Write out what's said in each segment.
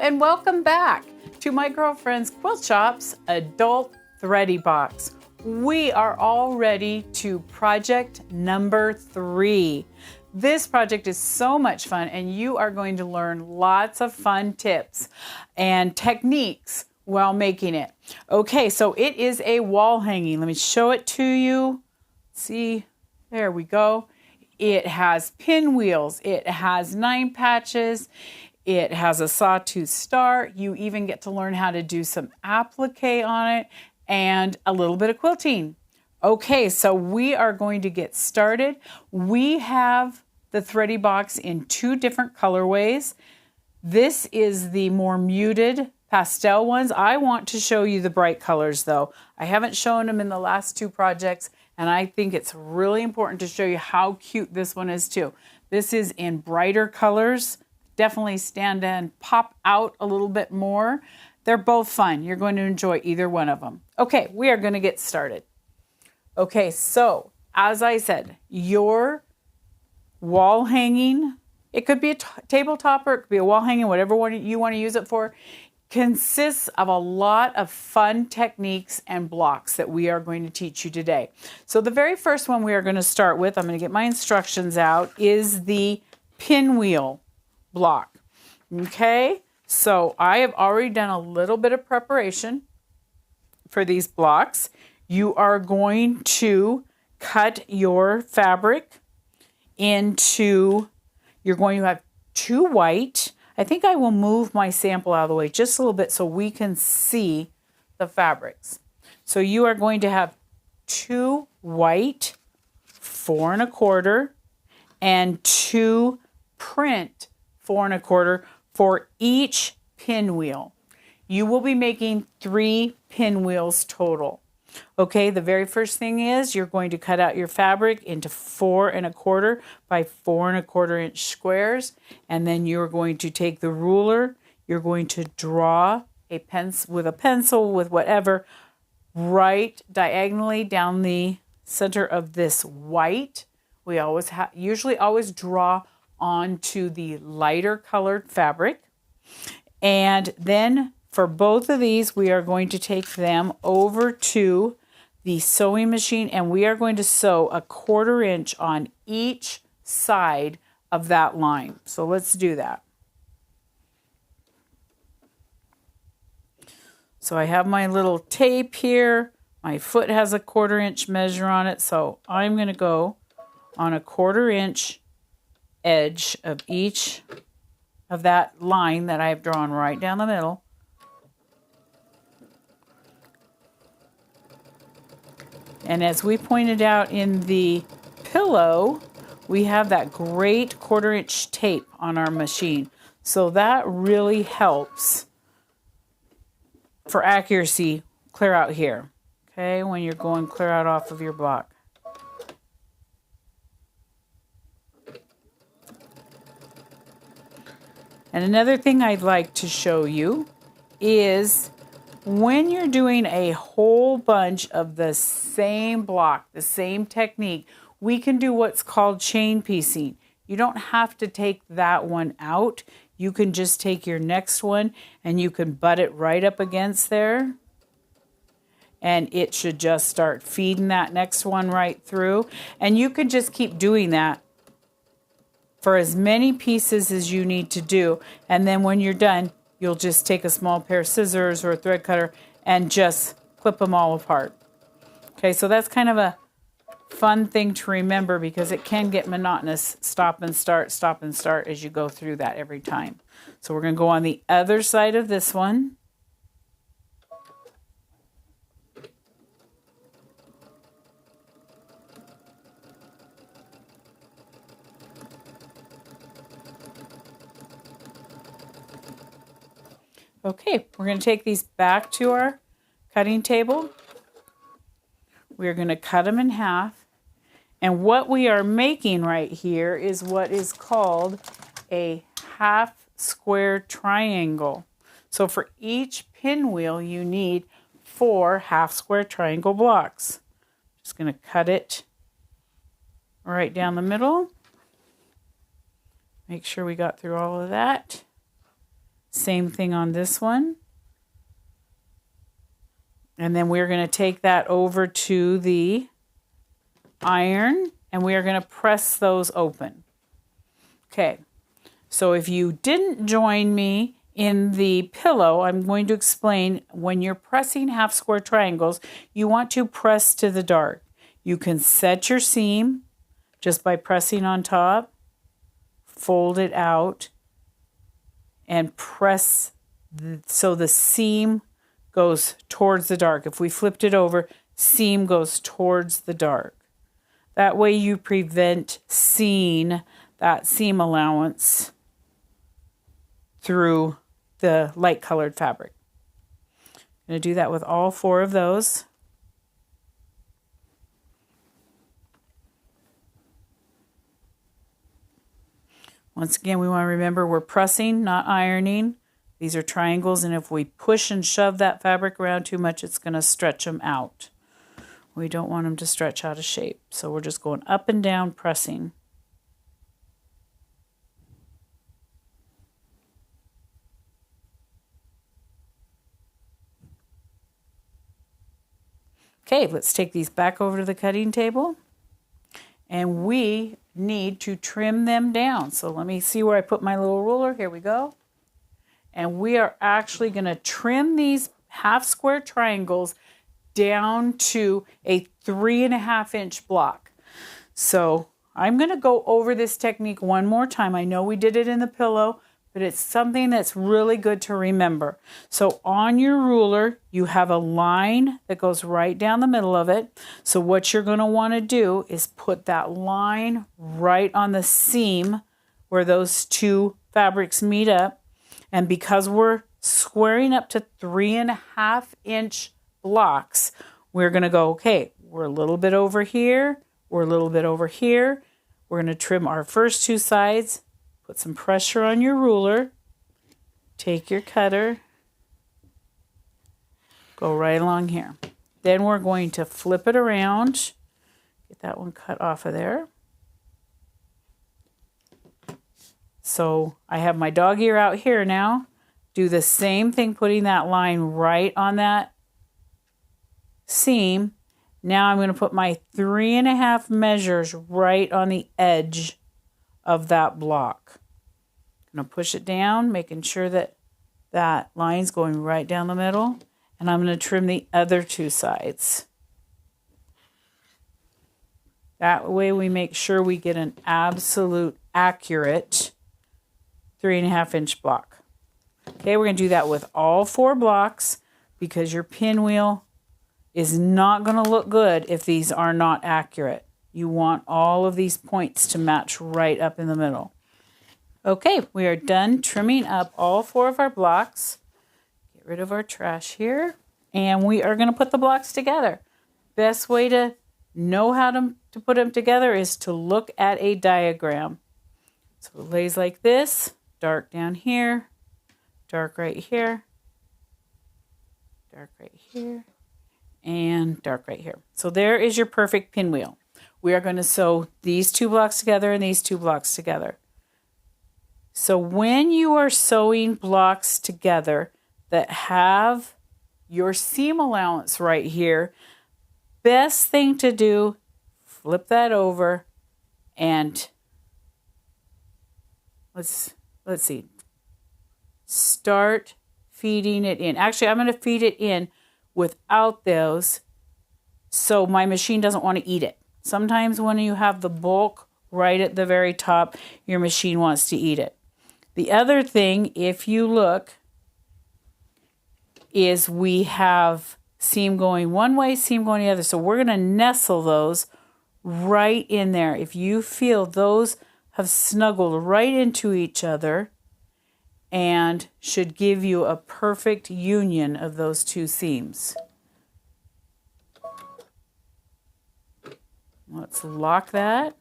and welcome back to my girlfriend's Quilt Shop's Adult Thready Box. We are all ready to project number 3. This project is so much fun and you are going to learn lots of fun tips and techniques while making it. Okay, so it is a wall hanging. Let me show it to you. See, there we go. It has pinwheels, it has 9 patches, it has a sawtooth start. You even get to learn how to do some applique on it and a little bit of quilting. Okay, so we are going to get started. We have the Thready Box in 2 different colorways. This is the more muted pastel ones. I want to show you the bright colors though. I haven't shown them in the last 2 projects, and I think it's really important to show you how cute this one is too. This is in brighter colors. Definitely stand and pop out a little bit more. They're both fun. You're going to enjoy either one of them. Okay, we are going to get started. Okay, so as I said, your wall hanging, it could be a tabletop or it could be a wall hanging, whatever one you want to use it for, consists of a lot of fun techniques and blocks that we are going to teach you today. So the very first one we are going to start with, I'm going to get my instructions out, is the pinwheel block. Okay, so I have already done a little bit of preparation for these blocks. You are going to cut your fabric into, you're going to have 2 white. I think I will move my sample out of the way just a little bit so we can see the fabrics. So you are going to have 2 white, 4 1/4, and 2 print 4 1/4 for each pinwheel. You will be making 3 pinwheels total. Okay, the very first thing is you're going to cut out your fabric into 4 1/4 by 4 1/4 inch squares, and then you're going to take the ruler, you're going to draw a pencil with whatever right diagonally down the center of this white. We usually always draw onto the lighter colored fabric, and then for both of these, we are going to take them over to the sewing machine and we are going to sew a 1/4 inch on each side of that line. So let's do that. So I have my little tape here. My foot has a 1/4 inch measure on it. So I'm going to go on a 1/4 inch edge of each of that line that I've drawn right down the middle. And as we pointed out in the pillow, we have that great 1/4 inch tape on our machine. So that really helps for accuracy clear out here. Okay, when you're going clear out off of your block. And another thing I'd like to show you is when you're doing a whole bunch of the same block, the same technique, we can do what's called chain piecing. You don't have to take that one out. You can just take your next one and you can butt it right up against there. And it should just start feeding that next one right through. And you can just keep doing that for as many pieces as you need to do. And then when you're done, you'll just take a small pair of scissors or a thread cutter and just clip them all apart. Okay, so that's kind of a fun thing to remember because it can get monotonous. Stop and start as you go through that every time. So we're going to go on the other side of this one. Okay, we're going to take these back to our cutting table. We're going to cut them in half. And what we are making right here is what is called a half square triangle. So for each pinwheel, you need 4 half square triangle blocks. Just going to cut it right down the middle. Make sure we got through all of that. Same thing on this one. And then we're going to take that over to the iron and we are going to press those open. Okay, so if you didn't join me in the pillow, I'm going to explain when you're pressing half square triangles, you want to press to the dark. You can set your seam just by pressing on top, fold it out, and press so the seam goes towards the dark. If we flipped it over, seam goes towards the dark. That way you prevent seeing that seam allowance through the light colored fabric. I'm going to do that with all 4 of those. Once again, we want to remember we're pressing, not ironing. These are triangles, and if we push and shove that fabric around too much, it's going to stretch them out. We don't want them to stretch out of shape. So we're just going up and down, pressing. Okay, let's take these back over to the cutting table. And we need to trim them down. So let me see where I put my little ruler. Here we go. And we are actually going to trim these half square triangles down to a 3.5 inch block. So I'm going to go over this technique one more time. I know we did it in the pillow, but it's something that's really good to remember. So on your ruler, you have a line that goes right down the middle of it. So what you're going to want to do is put that line right on the seam where those 2 fabrics meet up. And because we're squaring up to 3.5 inch blocks, we're going to go, okay, we're a little bit over here, we're a little bit over here. We're going to trim our first 2 sides, put some pressure on your ruler, take your cutter, go right along here. Then we're going to flip it around, get that one cut off of there. So I have my dog ear out here now. Do the same thing, putting that line right on that seam. Now I'm going to put my 3.5 measures right on the edge of that block. I'm going to push it down, making sure that that line's going right down the middle. And I'm going to trim the other 2 sides. That way we make sure we get an absolute accurate 3.5 inch block. Okay, we're going to do that with all 4 blocks because your pinwheel is not going to look good if these are not accurate. You want all of these points to match right up in the middle. Okay, we are done trimming up all 4 of our blocks. Get rid of our trash here. And we are going to put the blocks together. Best way to know how to put them together is to look at a diagram. So it lays like this. Dark down here, dark right here, dark right here, and dark right here. So there is your perfect pinwheel. We are going to sew these 2 blocks together and these 2 blocks together. So when you are sewing blocks together that have your seam allowance right here, best thing to do, flip that over and let's see. Start feeding it in. Actually, I'm going to feed it in without those so my machine doesn't want to eat it. Sometimes when you have the bulk right at the very top, your machine wants to eat it. The other thing, if you look, is we have seam going one way, seam going the other. So we're going to nestle those right in there. If you feel those have snuggled right into each other and should give you a perfect union of those 2 seams. Let's lock that.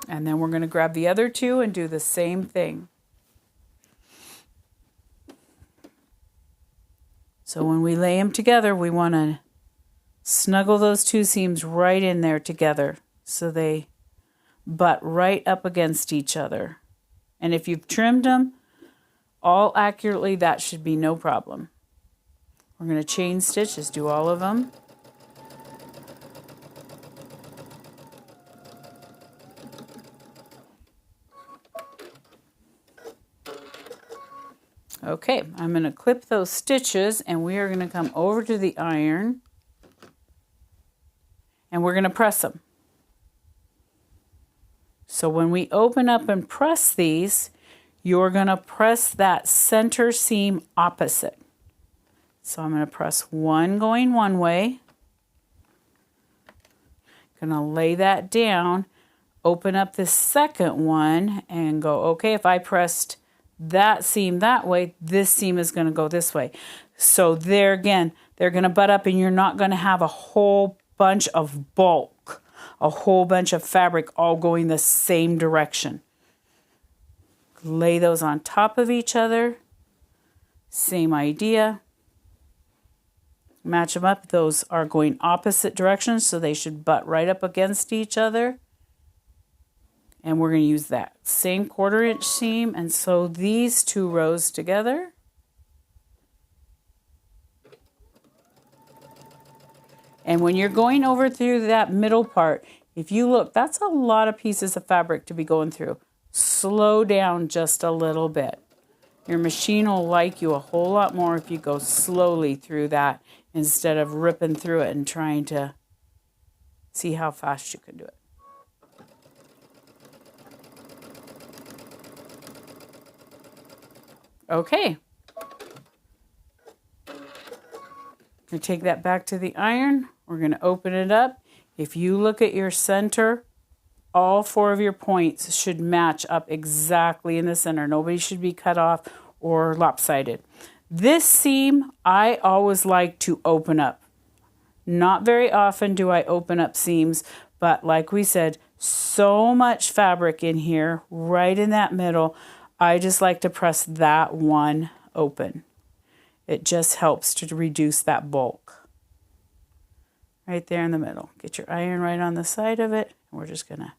And then we're going to grab the other 2 and do the same thing. So when we lay them together, we want to snuggle those two seams right in there together so they butt right up against each other. And if you've trimmed them all accurately, that should be no problem. We're going to chain stitch, just do all of them. Okay, I'm going to clip those stitches and we are going to come over to the iron and we're going to press them. So when we open up and press these, you're going to press that center seam opposite. So I'm going to press one going one way. Going to lay that down, open up the second one and go, okay, if I pressed that seam that way, this seam is going to go this way. So there again, they're going to butt up and you're not going to have a whole bunch of bulk, a whole bunch of fabric all going the same direction. Lay those on top of each other. Same idea. Match them up. Those are going opposite directions, so they should butt right up against each other. And we're going to use that same 1/4 inch seam and sew these two rows together. And when you're going over through that middle part, if you look, that's a lot of pieces of fabric to be going through. Slow down just a little bit. Your machine will like you a whole lot more if you go slowly through that instead of ripping through it and trying to see how fast you can do it. Okay. Going to take that back to the iron. We're going to open it up. If you look at your center, all 4 of your points should match up exactly in the center. Nobody should be cut off or lopsided. This seam, I always like to open up. Not very often do I open up seams, but like we said, so much fabric in here, right in that middle. I just like to press that one open. It just helps to reduce that bulk. Right there in the middle. Get your iron right on the side of it. We're just going to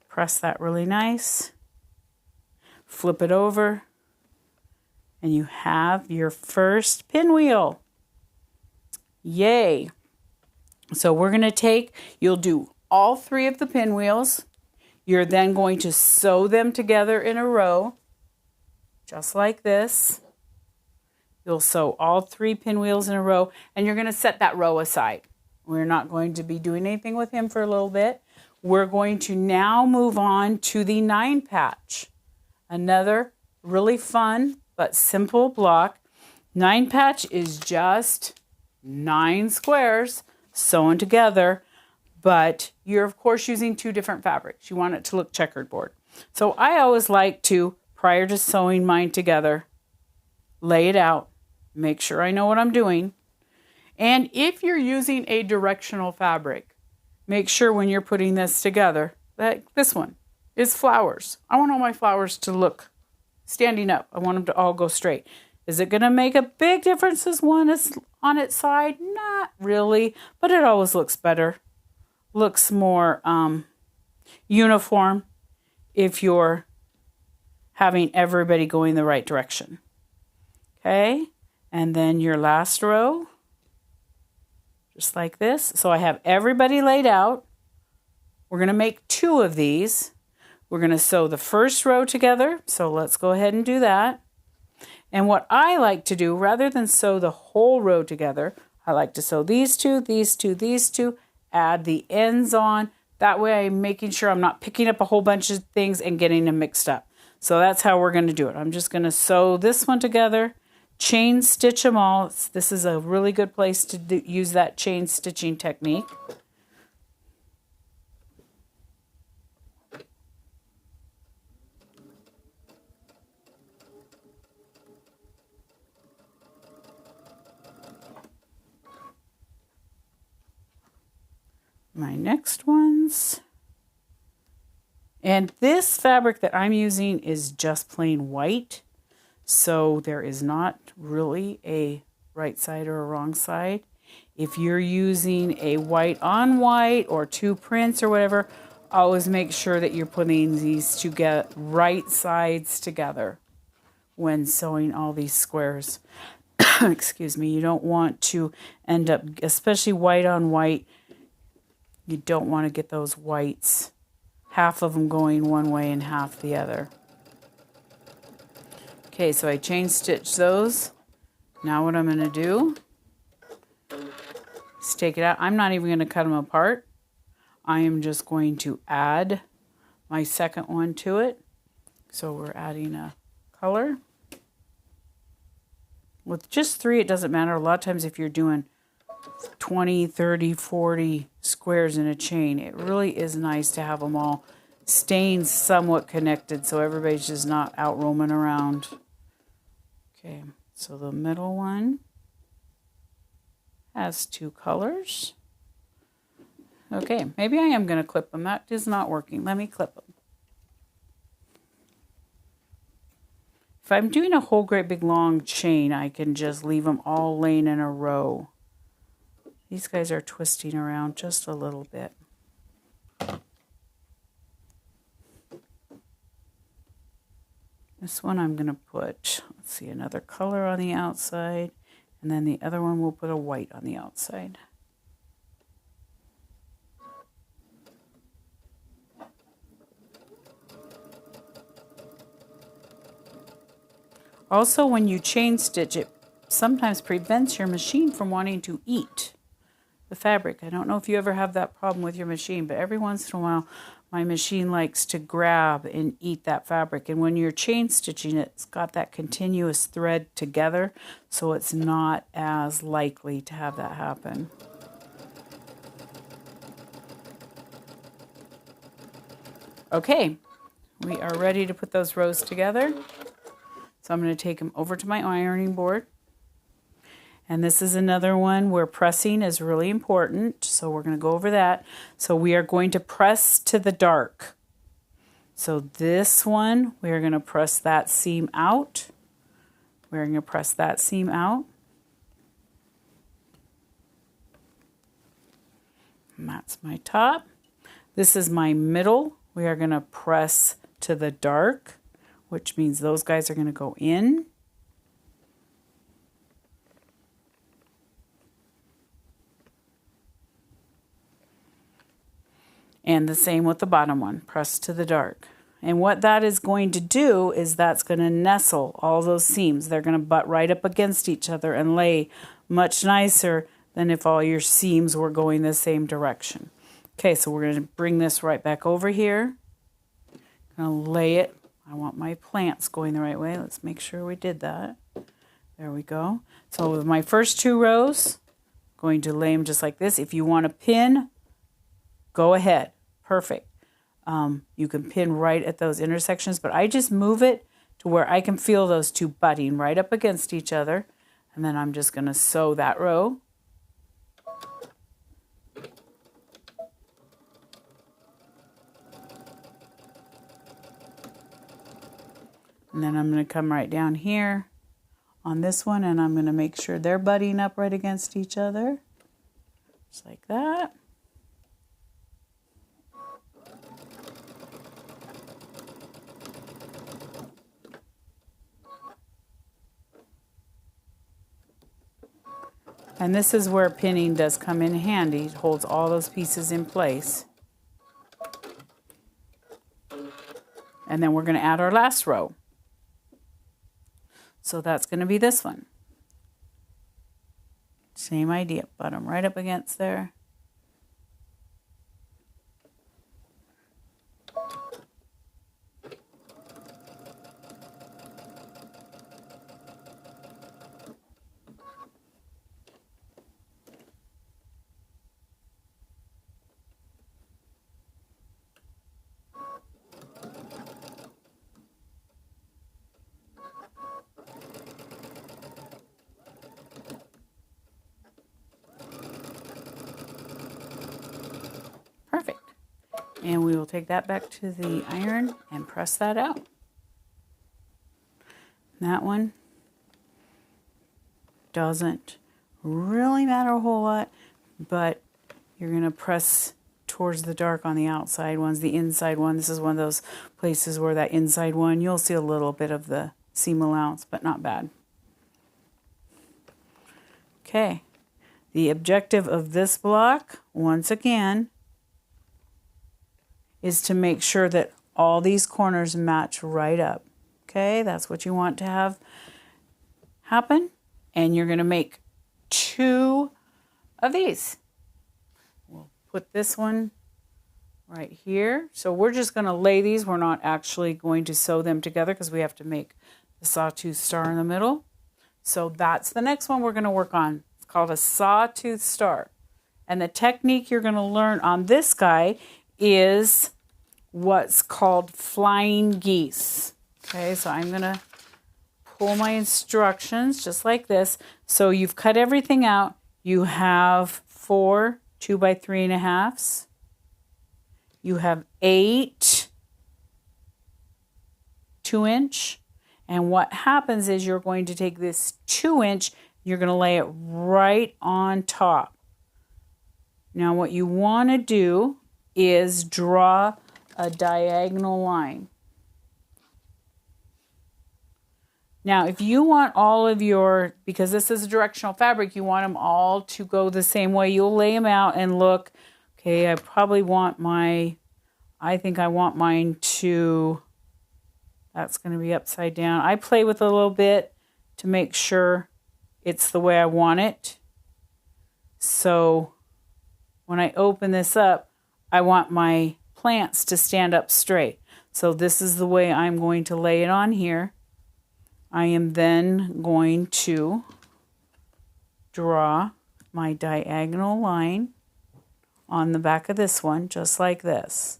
press that really nice. Flip it over. And you have your first pinwheel. Yay. So we're going to take, you'll do all 3 of the pinwheels. You're then going to sew them together in a row. Just like this. You'll sew all 3 pinwheels in a row, and you're going to set that row aside. We're not going to be doing anything with him for a little bit. We're going to now move on to the 9 patch. Another really fun but simple block. 9 patch is just 9 squares sewn together, but you're of course using 2 different fabrics. You want it to look checkerboard. So I always like to, prior to sewing mine together, lay it out, make sure I know what I'm doing. And if you're using a directional fabric, make sure when you're putting this together that this one is flowers. I want all my flowers to look standing up. I want them to all go straight. Is it going to make a big difference as one is on its side? Not really, but it always looks better. Looks more uniform if you're having everybody going the right direction. Okay, and then your last row, just like this. So I have everybody laid out. We're going to make 2 of these. We're going to sew the first row together. So let's go ahead and do that. And what I like to do, rather than sew the whole row together, I like to sew these 2, these 2, these 2, add the ends on. That way I'm making sure I'm not picking up a whole bunch of things and getting them mixed up. So that's how we're going to do it. I'm just going to sew this one together, chain stitch them all. This is a really good place to use that chain stitching technique. My next ones. And this fabric that I'm using is just plain white. So there is not really a right side or a wrong side. If you're using a white on white or two prints or whatever, always make sure that you're putting these together, right sides together when sewing all these squares. Excuse me, you don't want to end up, especially white on white, you don't want to get those whites, half of them going one way and half the other. Okay, so I chain stitch those. Now what I'm going to do is take it out. I'm not even going to cut them apart. I am just going to add my second one to it. So we're adding a color. With just 3, it doesn't matter. A lot of times if you're doing 20, 30, 40 squares in a chain, it really is nice to have them all staying somewhat connected so everybody's just not out roaming around. Okay, so the middle one has 2 colors. Okay, maybe I am going to clip them. That is not working. Let me clip them. If I'm doing a whole great big long chain, I can just leave them all laying in a row. These guys are twisting around just a little bit. This one I'm going to put, let's see, another color on the outside, and then the other one we'll put a white on the outside. Also, when you chain stitch, it sometimes prevents your machine from wanting to eat the fabric. I don't know if you ever have that problem with your machine, but every once in a while, my machine likes to grab and eat that fabric. And when you're chain stitching, it's got that continuous thread together, so it's not as likely to have that happen. Okay, we are ready to put those rows together. So I'm going to take them over to my ironing board. And this is another one where pressing is really important. So we're going to go over that. So we are going to press to the dark. So this one, we're going to press that seam out. We're going to press that seam out. And that's my top. This is my middle. We are going to press to the dark, which means those guys are going to go in. And the same with the bottom one, press to the dark. And what that is going to do is that's going to nestle all those seams. They're going to butt right up against each other and lay much nicer than if all your seams were going the same direction. Okay, so we're going to bring this right back over here. I'm going to lay it. I want my plants going the right way. Let's make sure we did that. There we go. So with my first 2 rows, I'm going to lay them just like this. If you want to pin, go ahead. Perfect. You can pin right at those intersections, but I just move it to where I can feel those 2 butting right up against each other. And then I'm just going to sew that row. And then I'm going to come right down here on this one, and I'm going to make sure they're butting up right against each other. Just like that. And this is where pinning does come in handy. It holds all those pieces in place. And then we're going to add our last row. So that's going to be this one. Same idea. Butt them right up against there. Perfect. And we will take that back to the iron and press that out. That one. doesn't really matter a whole lot, but you're going to press towards the dark on the outside ones. The inside one, this is one of those places where that inside one, you'll see a little bit of the seam allowance, but not bad. Okay, the objective of this block, once again, is to make sure that all these corners match right up. Okay, that's what you want to have happen. And you're going to make 2 of these. We'll put this one right here. So we're just going to lay these. We're not actually going to sew them together because we have to make the sawtooth star in the middle. So that's the next one we're going to work on. It's called a sawtooth star. And the technique you're going to learn on this guy is what's called flying geese. Okay, so I'm going to pull my instructions just like this. So you've cut everything out. You have 4 2x3.5s. You have 8 2-inch. And what happens is you're going to take this 2-inch, you're going to lay it right on top. Now what you want to do is draw a diagonal line. Now, if you want all of your, because this is a directional fabric, you want them all to go the same way. You'll lay them out and look, okay, I probably want I think I want mine to, that's going to be upside down. I play with it a little bit to make sure it's the way I want it. So when I open this up, I want my plants to stand up straight. So this is the way I'm going to lay it on here. I am then going to draw my diagonal line on the back of this one, just like this.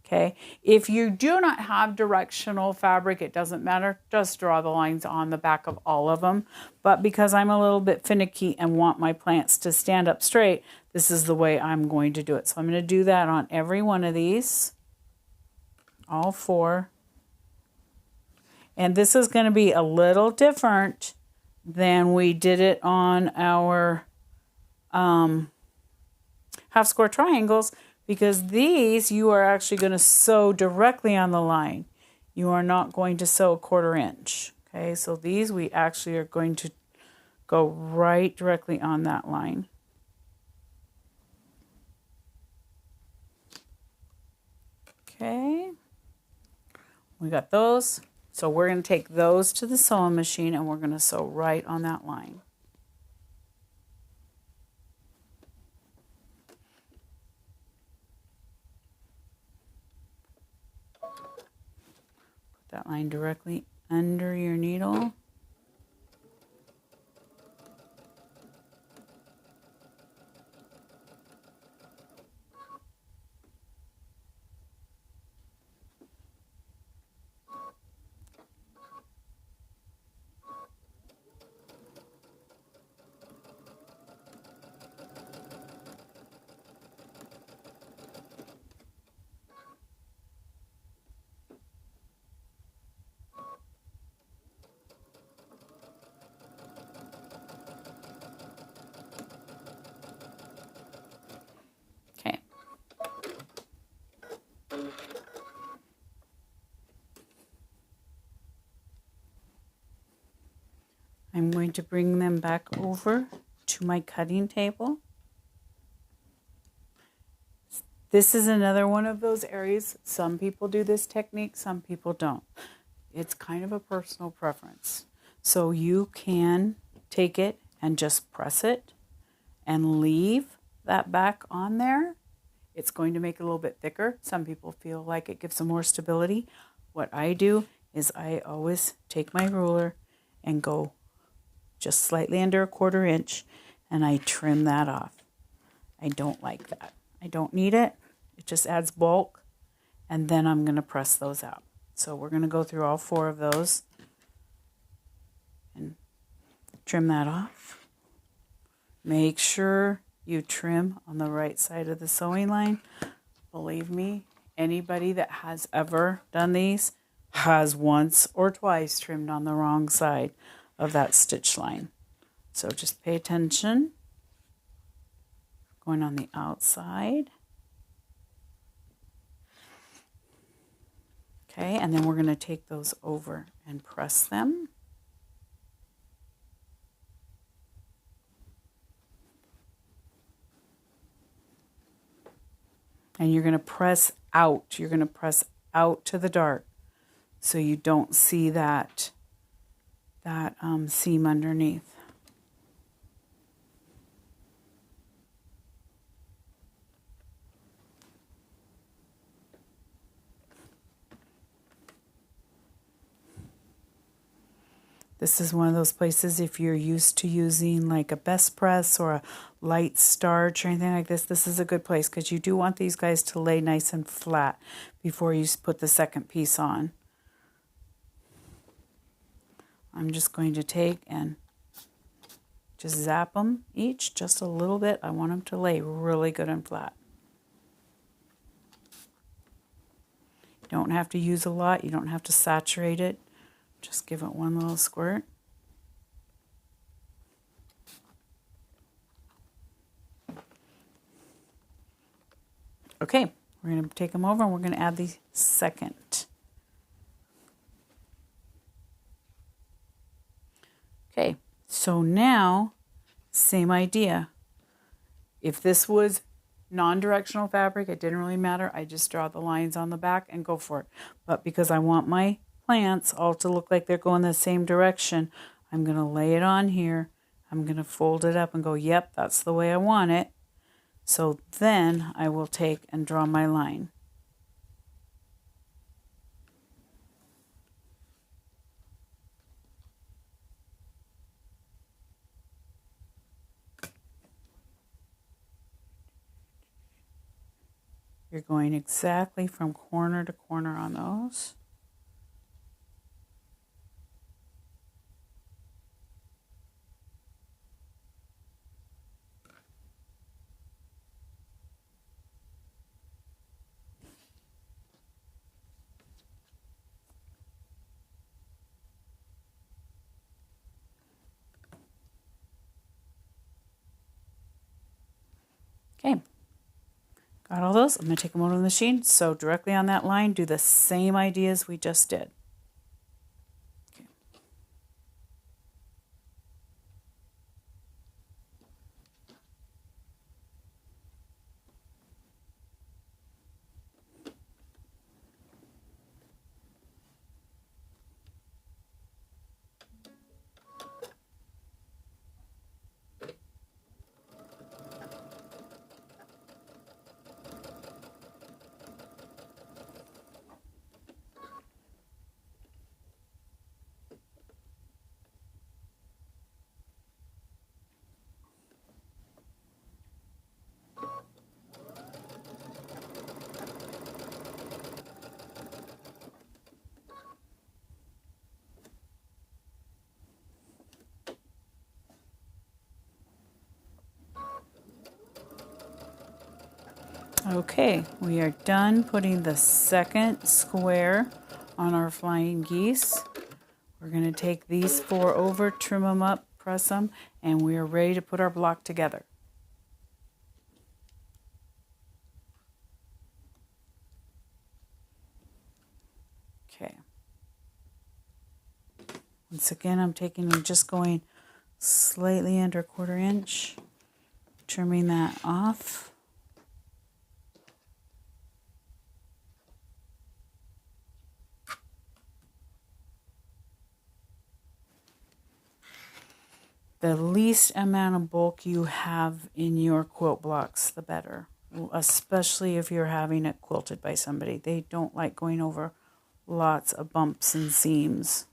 Okay, if you do not have directional fabric, it doesn't matter. Just draw the lines on the back of all of them. But because I'm a little bit finicky and want my plants to stand up straight, this is the way I'm going to do it. So I'm going to do that on every one of these, all 4. And this is going to be a little different than we did it on our half square triangles, because these you are actually going to sew directly on the line. You are not going to sew a 1/4 inch. Okay, so these we actually are going to go right directly on that line. Okay, we got those. So we're going to take those to the sewing machine and we're going to sew right on that line. Put that line directly under your needle. I'm going to bring them back over to my cutting table. This is another one of those areas. Some people do this technique, some people don't. It's kind of a personal preference. So you can take it and just press it and leave that back on there. It's going to make it a little bit thicker. Some people feel like it gives them more stability. What I do is I always take my ruler and go just slightly under 1/4 inch, and I trim that off. I don't like that. I don't need it. It just adds bulk, and then I'm going to press those out. So we're going to go through all 4 of those and trim that off. Make sure you trim on the right side of the sewing line. Believe me, anybody that has ever done these has once or twice trimmed on the wrong side of that stitch line. So just pay attention. Going on the outside. Okay, and then we're going to take those over and press them. And you're going to press out. You're going to press out to the dark so you don't see that seam underneath. This is one of those places, if you're used to using like a best press or a light starch or anything like this is a good place because you do want these guys to lay nice and flat before you put the second piece on. I'm just going to take and just zap them each just a little bit. I want them to lay really good and flat. You don't have to use a lot. You don't have to saturate it. Just give it one little squirt. Okay, we're going to take them over and we're going to add the second. Okay, so now, same idea. If this was non-directional fabric, it didn't really matter. I just draw the lines on the back and go for it. But because I want my plants all to look like they're going the same direction, I'm going to lay it on here. I'm going to fold it up and go, yep, that's the way I want it. So then I will take and draw my line. You're going exactly from corner to corner on those. Okay, got all those. I'm going to take them out of the machine. So directly on that line, do the same ideas we just did. Okay. Okay, we are done putting the second square on our flying geese. We're going to take these 4 over, trim them up, press them, and we are ready to put our block together. Okay. Once again, I'm taking and just going slightly under 1/4 inch, trimming that off. The least amount of bulk you have in your quilt blocks, the better, especially if you're having it quilted by somebody. They don't like going over lots of bumps and seams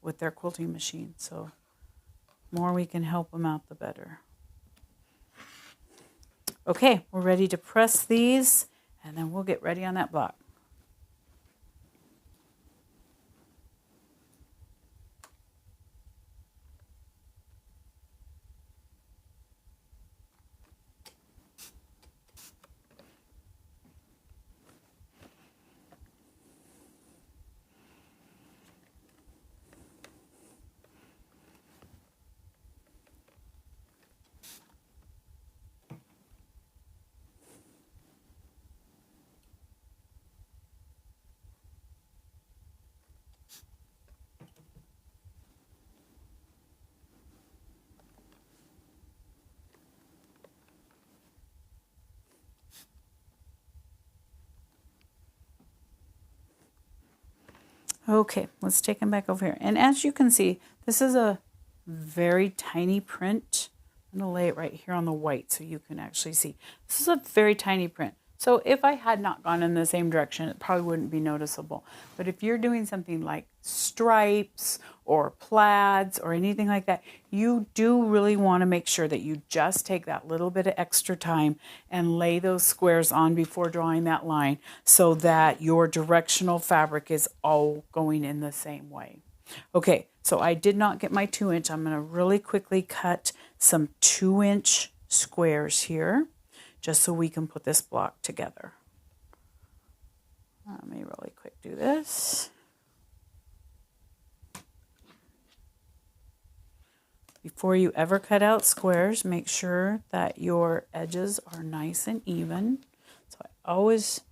with their quilting machine. So the more we can help them out, the better. Okay, we're ready to press these, and then we'll get ready on that block. Okay, let's take them back over here. And as you can see, this is a very tiny print. I'm going to lay it right here on the white so you can actually see. This is a very tiny print. So if I had not gone in the same direction, it probably wouldn't be noticeable. But if you're doing something like stripes or plaids or anything like that, you do really want to make sure that you just take that little bit of extra time and lay those squares on before drawing that line so that your directional fabric is all going in the same way. Okay, so I did not get my 2-inch. I'm going to really quickly cut some 2-inch squares here, just so we can put this block together. Let me really quick do this. Before you ever cut out squares, make sure that your edges are nice and even. So I always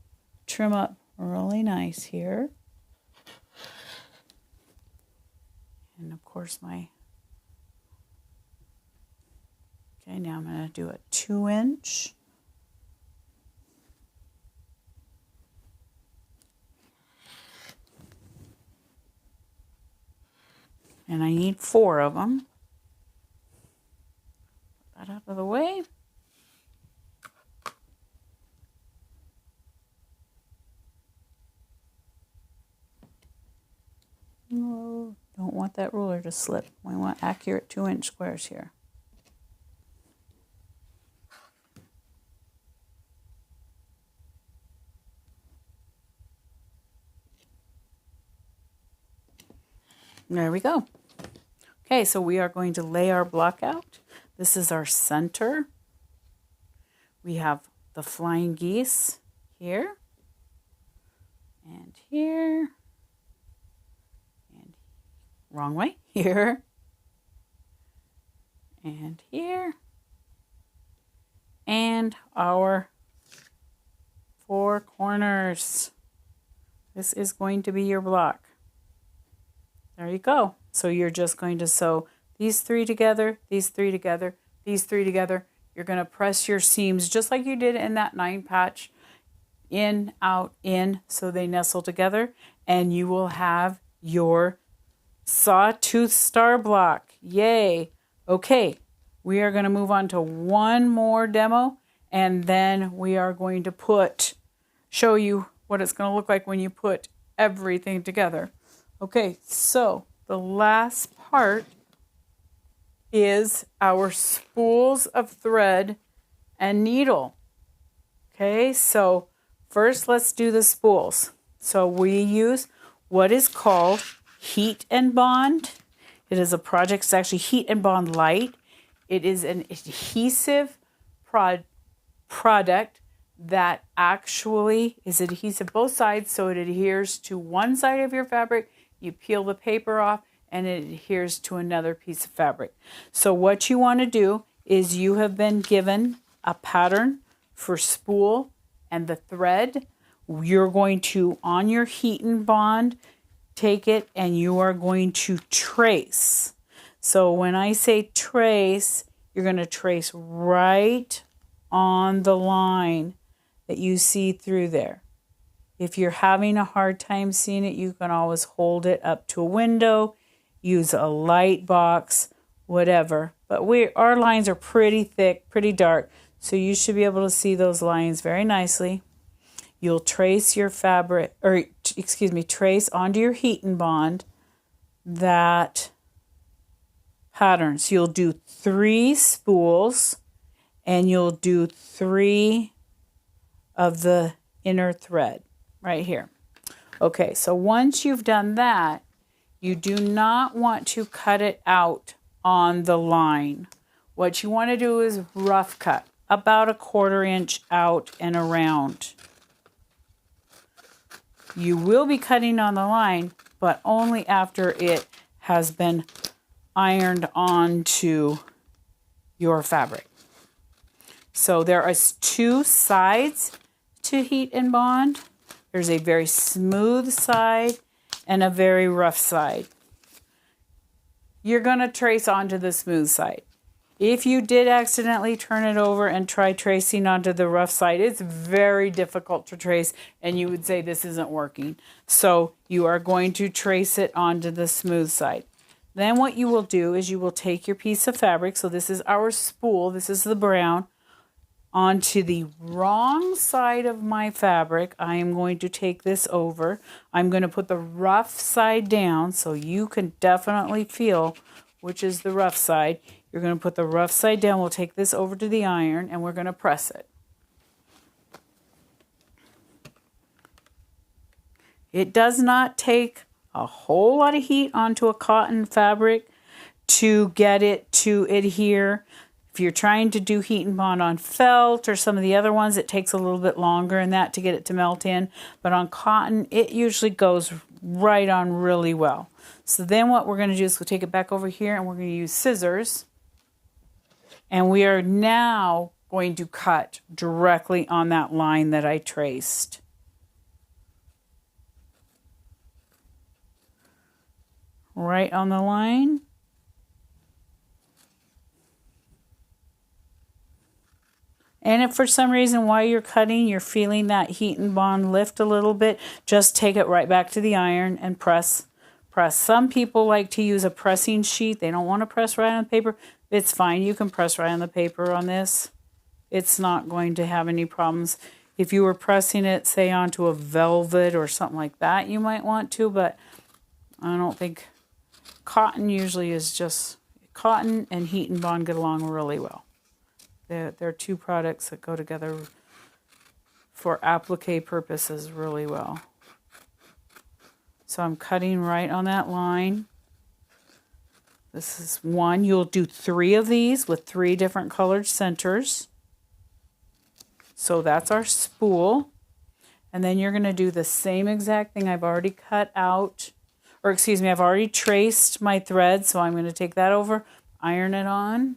trim up really nice here. And of course okay, now I'm going to do a 2-inch. And I need 4 of them. Put that out of the way. Oh, don't want that ruler to slip. We want accurate 2-inch squares here. There we go. Okay, so we are going to lay our block out. This is our center. We have the flying geese here, and here, and wrong way, here, and here, and our 4 corners. This is going to be your block. There you go. So you're just going to sew these 3 together, these 3 together, these 3 together. You're going to press your seams just like you did in that 9 patch, in, out, in, so they nestle together, and you will have your Sawtooth star block. Yay. Okay, we are going to move on to one more demo, and then we are going to show you what it's going to look like when you put everything together. Okay, so the last part is our spools of thread and needle. Okay, so first let's do the spools. So we use what is called Heat and Bond. It is a project, it's actually Heat and Bond Light. It is an adhesive product that actually is adhesive both sides, so it adheres to one side of your fabric. You peel the paper off and it adheres to another piece of fabric. So what you want to do is you have been given a pattern for spool and the thread. You're going to, on your Heat and Bond, take it and you are going to trace. So when I say trace, you're going to trace right on the line that you see through there. If you're having a hard time seeing it, you can always hold it up to a window, use a light box, whatever. But our lines are pretty thick, pretty dark, so you should be able to see those lines very nicely. You'll trace your fabric, trace onto your Heat and Bond that pattern. So you'll do 3 spools and you'll do 3 of the inner thread right here. Okay, so once you've done that, you do not want to cut it out on the line. What you want to do is rough cut, about 1/4 inch out and around. You will be cutting on the line, but only after it has been ironed onto your fabric. So there are 2 sides to Heat and Bond. There's a very smooth side and a very rough side. You're going to trace onto the smooth side. If you did accidentally turn it over and try tracing onto the rough side, it's very difficult to trace and you would say this isn't working. So you are going to trace it onto the smooth side. Then what you will do is you will take your piece of fabric, so this is our spool, this is the brown, onto the wrong side of my fabric. I am going to take this over. I'm going to put the rough side down so you can definitely feel which is the rough side. You're going to put the rough side down. We'll take this over to the iron and we're going to press it. It does not take a whole lot of heat onto a cotton fabric to get it to adhere. If you're trying to do heat and bond on felt or some of the other ones, it takes a little bit longer in that to get it to melt in. But on cotton, it usually goes right on really well. So then what we're going to do is we'll take it back over here and we're going to use scissors. And we are now going to cut directly on that line that I traced. Right on the line. And if for some reason while you're cutting, you're feeling that heat and bond lift a little bit, just take it right back to the iron and press. Some people like to use a pressing sheet. They don't want to press right on the paper. It's fine. You can press right on the paper on this. It's not going to have any problems. If you were pressing it, say, onto a velvet or something like that, you might want to, but I don't think cotton usually is just cotton and heat and bond get along really well. They're two products that go together for applique purposes really well. So I'm cutting right on that line. This is one. You'll do 3 of these with 3 different colored centers. So that's our spool. And then you're going to do the same exact thing. I've already cut out, or excuse me, I've already traced my thread. So I'm going to take that over, iron it on.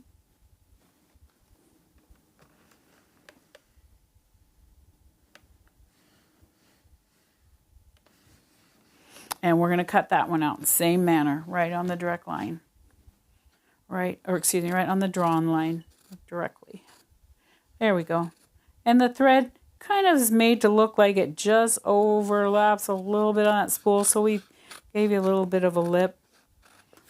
And we're going to cut that one out in the same manner, right on the direct line. Right on the drawn line directly. There we go. And the thread kind of is made to look like it just overlaps a little bit on that spool, so we gave you a little bit of a lip.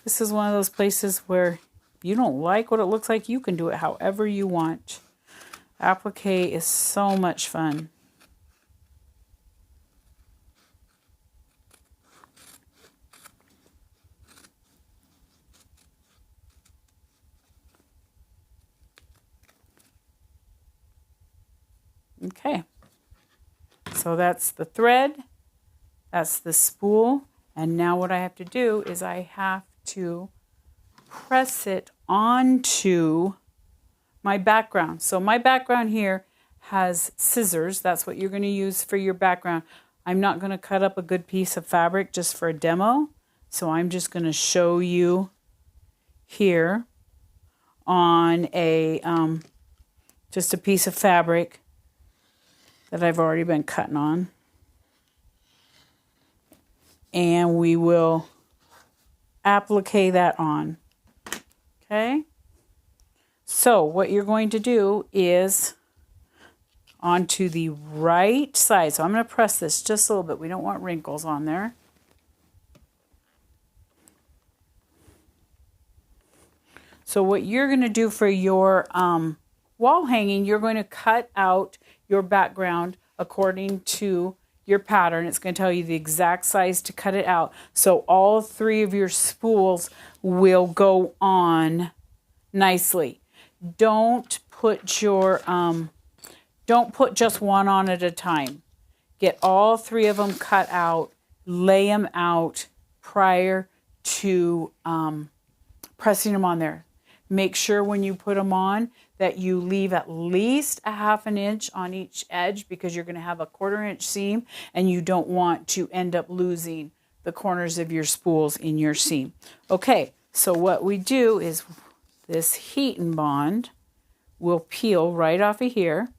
This is one of those places where you don't like what it looks like, you can do it however you want. Applique is so much fun. Okay, so that's the thread, that's the spool, and now what I have to do is I have to press it onto my background. So my background here has scissors. That's what you're going to use for your background. I'm not going to cut up a good piece of fabric just for a demo, so I'm just going to show you here on a just a piece of fabric that I've already been cutting on. And we will applique that on. Okay? So what you're going to do is onto the right side. So I'm going to press this just a little bit. We don't want wrinkles on there. So what you're going to do for your wall hanging, you're going to cut out your background according to your pattern. It's going to tell you the exact size to cut it out. So all 3 of your spools will go on nicely. Don't put just one on at a time. Get all 3 of them cut out, lay them out prior to pressing them on there. Make sure when you put them on that you leave at least a 1/2 inch on each edge, because you're going to have a 1/4 inch seam and you don't want to end up losing the corners of your spools in your seam. Okay, so what we do is this heat and bond will peel right off of here.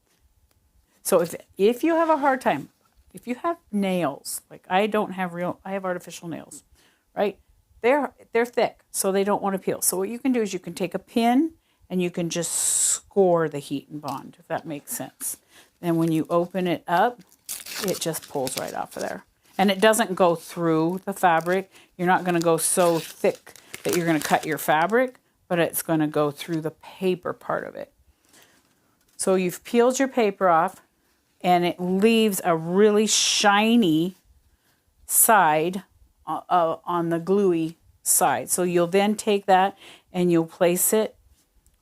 So if you have a hard time, if you have nails, like I have artificial nails, right? They're thick, so they don't want to peel. So what you can do is you can take a pin and you can just score the heat and bond, if that makes sense. Then when you open it up, it just pulls right off of there. And it doesn't go through the fabric. You're not going to go so thick that you're going to cut your fabric, but it's going to go through the paper part of it. So you've peeled your paper off, and it leaves a really shiny side on the gluey side. So you'll then take that and you'll place it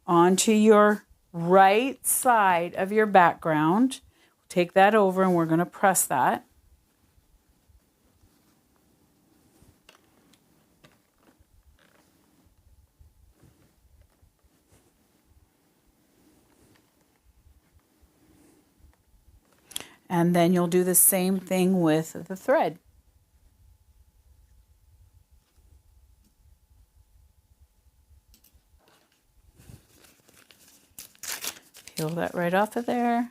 onto your right side of your background. Take that over and we're going to press that. And then you'll do the same thing with the thread. Peel that right off of there.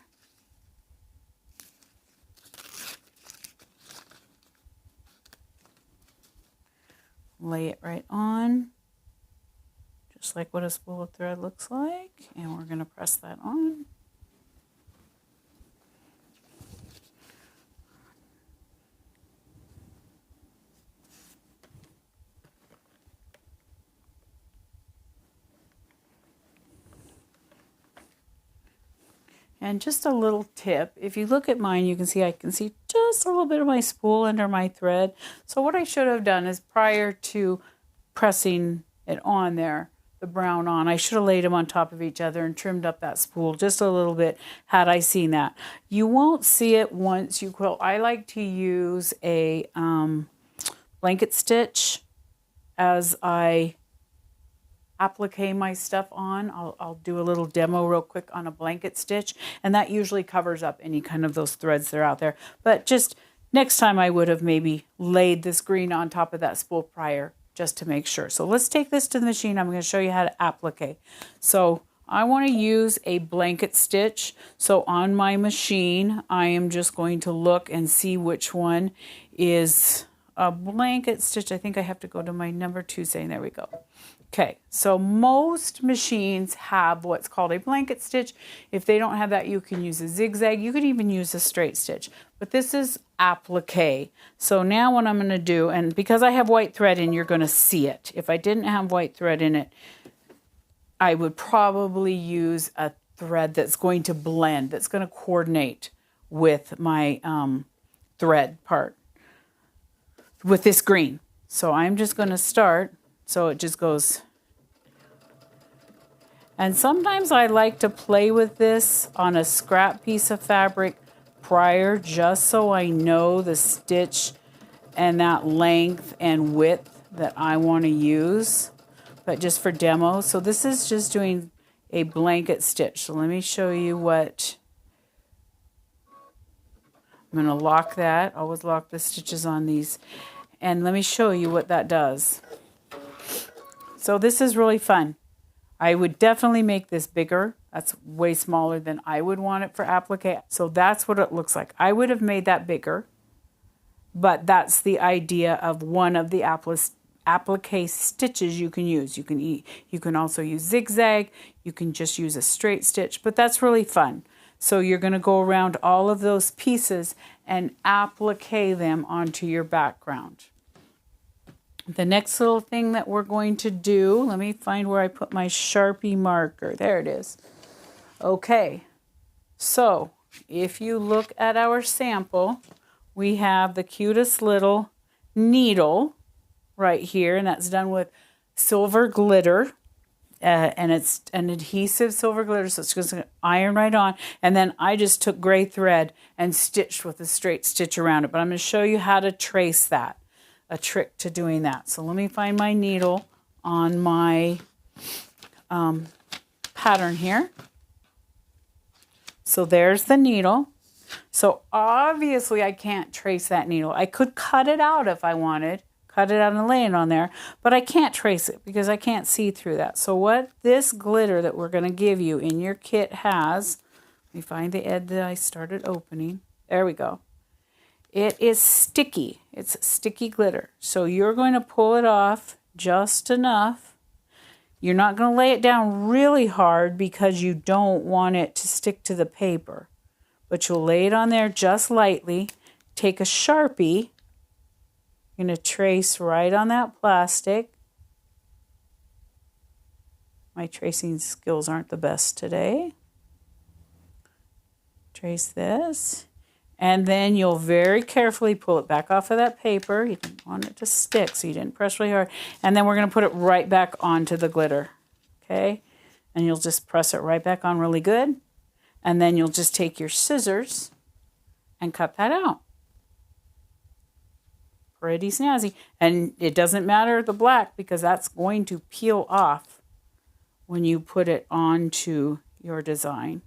Lay it right on, just like what a spool of thread looks like. And we're going to press that on. And just a little tip, if you look at mine, you can see I can see just a little bit of my spool under my thread. So what I should have done is prior to pressing it on there, the brown on, I should have laid them on top of each other and trimmed up that spool just a little bit had I seen that. You won't see it once you quilt. I like to use a blanket stitch as I applique my stuff on. I'll do a little demo real quick on a blanket stitch, and that usually covers up any kind of those threads that are out there. But just next time I would have maybe laid this green on top of that spool prior just to make sure. So let's take this to the machine. I'm going to show you how to applique. So I want to use a blanket stitch. So on my machine, I am just going to look and see which one is a blanket stitch. I think I have to go to my number 2 saying, there we go. Okay, so most machines have what's called a blanket stitch. If they don't have that, you can use a zigzag. You could even use a straight stitch. But this is applique. So now what I'm going to do, and because I have white thread in, you're going to see it. If I didn't have white thread in it, I would probably use a thread that's going to blend, that's going to coordinate with my thread part, with this green. So I'm just going to start. So it just goes. And sometimes I like to play with this on a scrap piece of fabric prior, just so I know the stitch and that length and width that I want to use, but just for demo. So this is just doing a blanket stitch. So let me show you what. I'm going to lock that. Always lock the stitches on these. And let me show you what that does. So this is really fun. I would definitely make this bigger. That's way smaller than I would want it for applique. So that's what it looks like. I would have made that bigger, but that's the idea of one of the applique stitches you can use. You can also use zigzag. You can just use a straight stitch, but that's really fun. So you're going to go around all of those pieces and applique them onto your background. The next little thing that we're going to do, let me find where I put my Sharpie marker. There it is. Okay, so if you look at our sample, we have the cutest little needle right here, and that's done with silver glitter. And it's an adhesive silver glitter, so it's just going to iron right on. And then I just took gray thread and stitched with a straight stitch around it. But I'm going to show you how to trace that. A trick to doing that. So let me find my needle on my pattern here. So there's the needle. So obviously I can't trace that needle. I could cut it out if I wanted, cut it out and lay it on there, but I can't trace it because I can't see through that. So what this glitter that we're going to give you in your kit has, let me find the edge that I started opening. There we go. It is sticky. It's sticky glitter. So you're going to pull it off just enough You're not going to lay it down really hard because you don't want it to stick to the paper. But you'll lay it on there just lightly. Take a Sharpie. You're going to trace right on that plastic. My tracing skills aren't the best today. Trace this. And then you'll very carefully pull it back off of that paper. You didn't want it to stick, so you didn't press really hard. And then we're going to put it right back onto the glitter. Okay? And you'll just press it right back on really good. And then you'll just take your scissors and cut that out. Pretty snazzy. And it doesn't matter the black because that's going to peel off when you put it onto your design.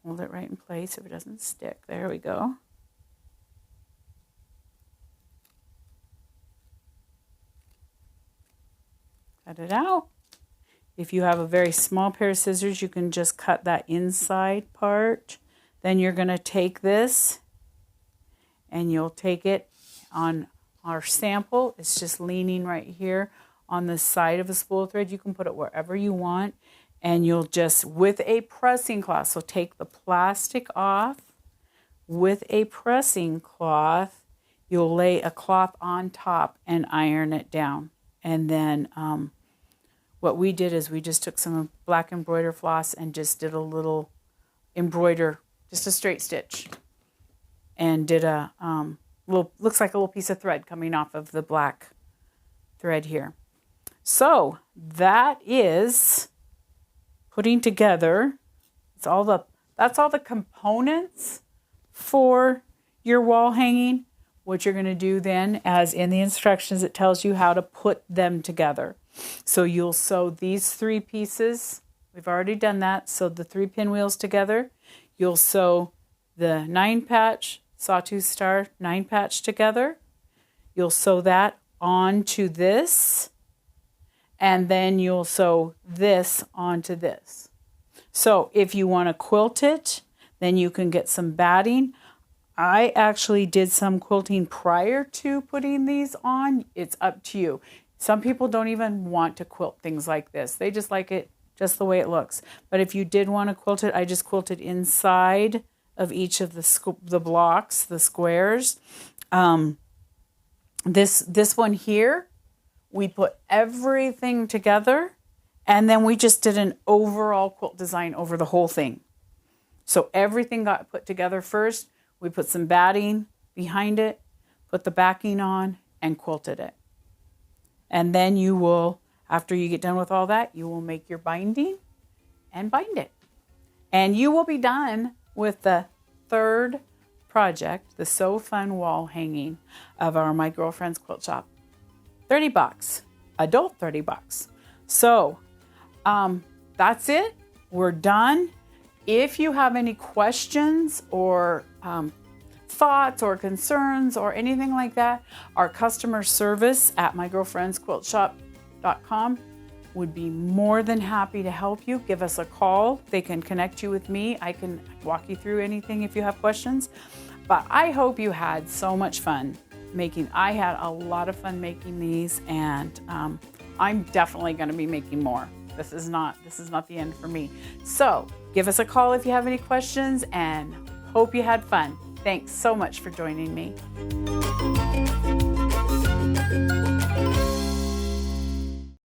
Hold it right in place if it doesn't stick. There we go. Cut it out. If you have a very small pair of scissors, you can just cut that inside part. Then you're going to take this and you'll take it on our sample. It's just leaning right here on the side of a spool thread. You can put it wherever you want. And you'll just, with a pressing cloth, so take the plastic off. With a pressing cloth, you'll lay a cloth on top and iron it down. And then what we did is we just took some black embroider floss and just did a little embroider, just a straight stitch. And did a little, looks like a little piece of thread coming off of the black thread here. So that is putting together, that's all the components for your wall hanging. What you're going to do then, as in the instructions, it tells you how to put them together. So you'll sew these 3 pieces. We've already done that. Sew the 3 pinwheels together. You'll sew the 9-patch Sawtooth Star 9-patch together. You'll sew that onto this. And then you'll sew this onto this. So if you want to quilt it, then you can get some batting. I actually did some quilting prior to putting these on. It's up to you. Some people don't even want to quilt things like this. They just like it just the way it looks. But if you did want to quilt it, I just quilted inside of each of the blocks, the squares. This one here, we put everything together, and then we just did an overall quilt design over the whole thing. So everything got put together first. We put some batting behind it, put the backing on, and quilted it. And then you will, after you get done with all that, you will make your binding and bind it. And you will be done with the 3rd project, the So Fun wall hanging of our My Girlfriend's Quilt Shop Thready Box, adult Thready Box. So that's it. We're done. If you have any questions or thoughts or concerns or anything like that, our customer service at mygirlfriendsquiltshop.com would be more than happy to help you. Give us a call. They can connect you with me. I can walk you through anything if you have questions. But I hope you had so much fun making. I had a lot of fun making these, and I'm definitely going to be making more. This is not the end for me. So give us a call if you have any questions, and hope you had fun. Thanks so much for joining me.